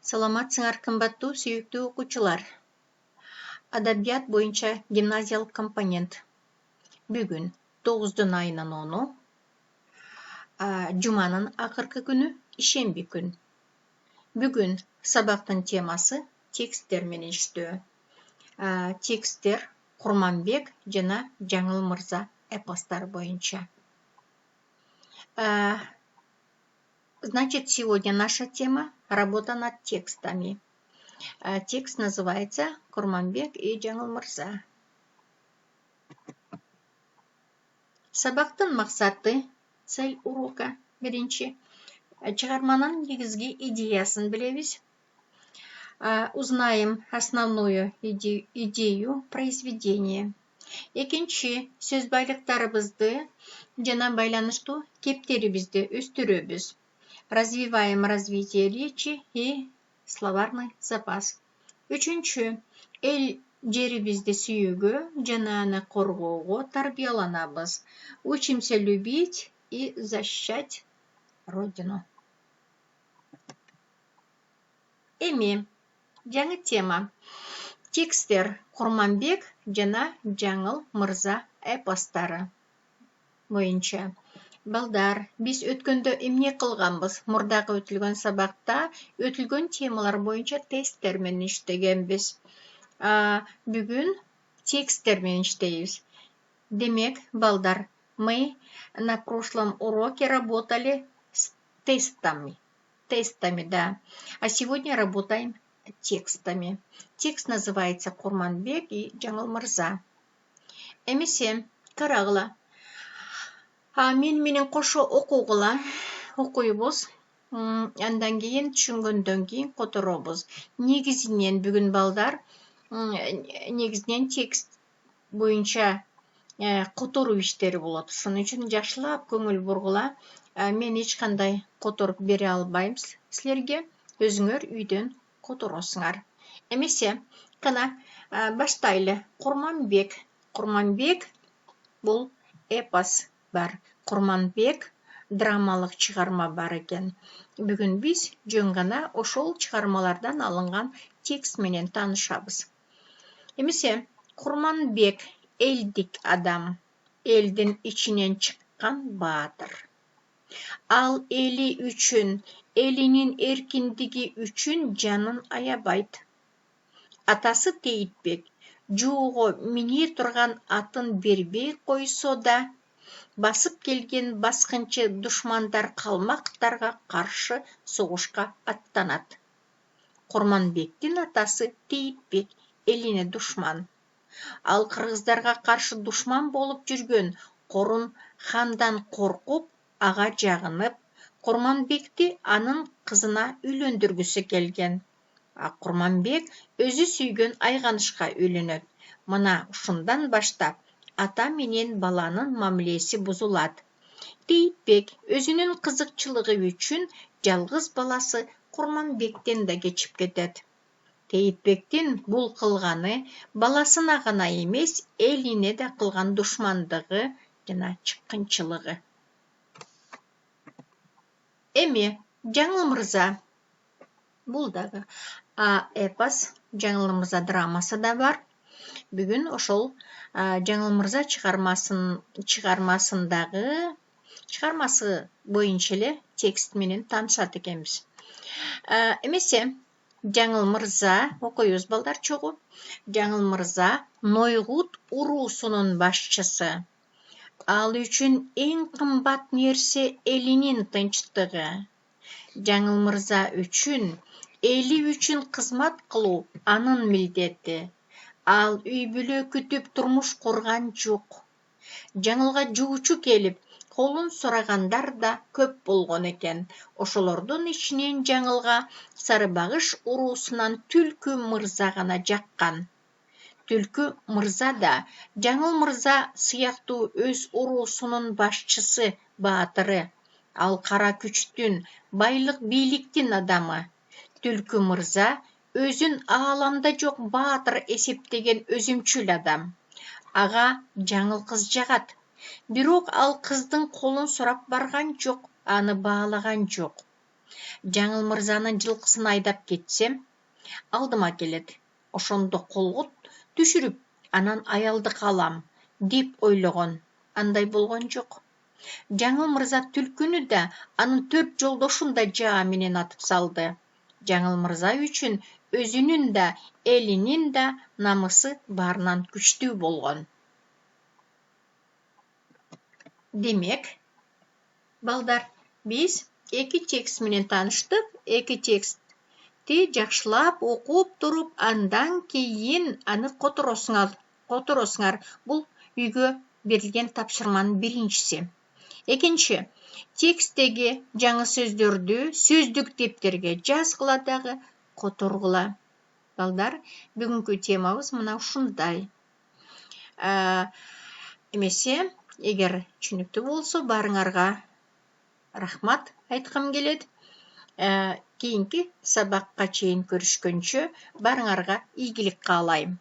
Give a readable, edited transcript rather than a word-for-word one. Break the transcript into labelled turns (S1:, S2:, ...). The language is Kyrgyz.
S1: Саламатсыңар кымбаттуу сүйүктүү окуучулар. Адабият боюнча гимназиялык компонент. Бүгүн 9 айынын 10-у, жуманын акыркы күнү, ишемби күн. Бүгүн сабактын темасы тексттер менен иштөө. Тексттер Курманбек жана Жаңыл мырза эпостор боюнча. Значит, сегодня наша тема — работа над текстами. Текст называется «Курманбек и Жаңыл мырза». Сабактын максаты, цель урока биринчи. Чыгарманын негизги идеясын билебиз. Узнаем основную идею произведения. Экинчи, сөз байлыктарыбызды жана байланыштуу кептерибизди өстүрөбүз. Развиваем развитие речи и словарный запас. Үчүнчү, эл жерибизди сүйүүгө жана аны коргоого тарбияланабыз. Учимся любить и защищать Родину. Эми, жаңы тема. Тексттер Курманбек жана Жаңыл мырза эпостары боюнча. Балдар, биз өткөндө эмне кылганбыз? Мурдагы өтүлгөн сабакта өтүлгөн темалар боюнча тесттер менен иштегенбиз. Бүгүн тексттер менен иштейбиз. Демек, балдар, мы на прошлом уроке работали с тестами, да. А сегодня работаем текстами. Текст называется Курманбек и Жаңыл мырза. Эмесе, карагыла. Мен менен кошо окуйбуз. Андан кийин түшүнгөндөн кийин которобуз. Негизинен бүгүн балдар, негизинен текст боюнча которуу иштери болот. Ошон үчүн жакшылап көңүл бургула. Мен эч кандай которуп бере албайм силерге. Өзүңөр үйдөн которосуңар. Эмесе, кана баштайлы. Курманбек бул эпос бар. Курманбек драмалык чыгарма бар экен. Бүгүн биз жөн гана ошол чыгармалардан алынган текст менен таанышабыз. Эмесе, Курманбек элдик адам, элдин ичинен чыккан баатыр. Ал эли үчүн, элинин эркиндиги үчүн жанын аябайт. Атасы Тейитбек жуого мине турган атын бербей койсо да, басып келген баскынчы душмандар калмактарга каршы согушка аттанат. Курманбектин атасы Тейитбек элине душман. Ал кыргыздарга каршы душман болуп жүргөн Корун хандан коркуп, ага жагынып, Курманбекти анын кызына үйлөндүргүсү келген. Курманбек өзү сүйгөн Айганышка үйлөнөт. Мына ушундан баштап ата менен баланын мамилеси бузулат. Тейитбек өзүнүн кызыкчылыгы үчүн жалгыз баласы Курманбектен да кечип кетет. Тейитбектин бул кылганы баласына гана эмес, элине да кылган душмандыгы жана чыккынчылыгы. Эми, Жаңыл мырза. Бул дагы эпос, Жаңыл мырза драмасы да бар. Бүгүн ошол Жаңыл мырза чыгармасы боюнча эле текст менен таанышат экенбиз. Эмесе, Жаңыл мырза, окуйбуз балдар чогуу. Жаңыл мырза Нойгут уруусунун башчысы. Ал үчүн эң кымбат нерсе элинин тынчтыгы. Жаңыл мырза үчүн эли үчүн кызмат кылуу анын милдети. Ал үй бүлө күтүп турмуш курган жок. Жаңылга жуучу келип, колун сурагандар да көп болгон экен. Ошолордун ичинен Жаңылга Сарыбагыш уруусунан Түлкү мырза гана жаккан. Түлкү мырза да Жаңыл мырза сыяктуу өз уруусунун башчысы, баатыры. Ал кара күчтүн, байлык бийликтин адамы. Түлкү мырза өзүн ааламда жок баатыр эсептеген өзүмчүл адам. Ага жаңыл кыз жагат. Бирок ал кыздын колун сурап барган жок, аны баалаган жок. Жаңыл мырзанын жылқысын айдап кетсем, алдыма келет. Ошондо колгут түшүрүп, анан аялды калам деп ойлогон. Андай болгон жок. Жаңыл мырза түлкүнү да, анын 4 жолдошун да жаа менен атып салды. Жаңыл мырза үчүн өзүнүн да, элинин да намысы баарынан күчтүү болгон. Демек, балдар, биз эки текст менен тааныштык. Эки текстти жакшылап окуп туруп, андан кийин аны которосуңар. Бул үйгө берилген тапшырманын биринчиси. Экинчи, тексттеги жаңы сөздөрдү сөздүк дептерге жазгыла дагы которгула. Балдар, бүгүнкү темабыз мына ушундай. Эмесе, эгер түшүнүктүү болсо, баарыңарга рахмат айткым келет. Кийинки сабакка чейин көрүшкөнчө баарыңарга ийгилик каалайм.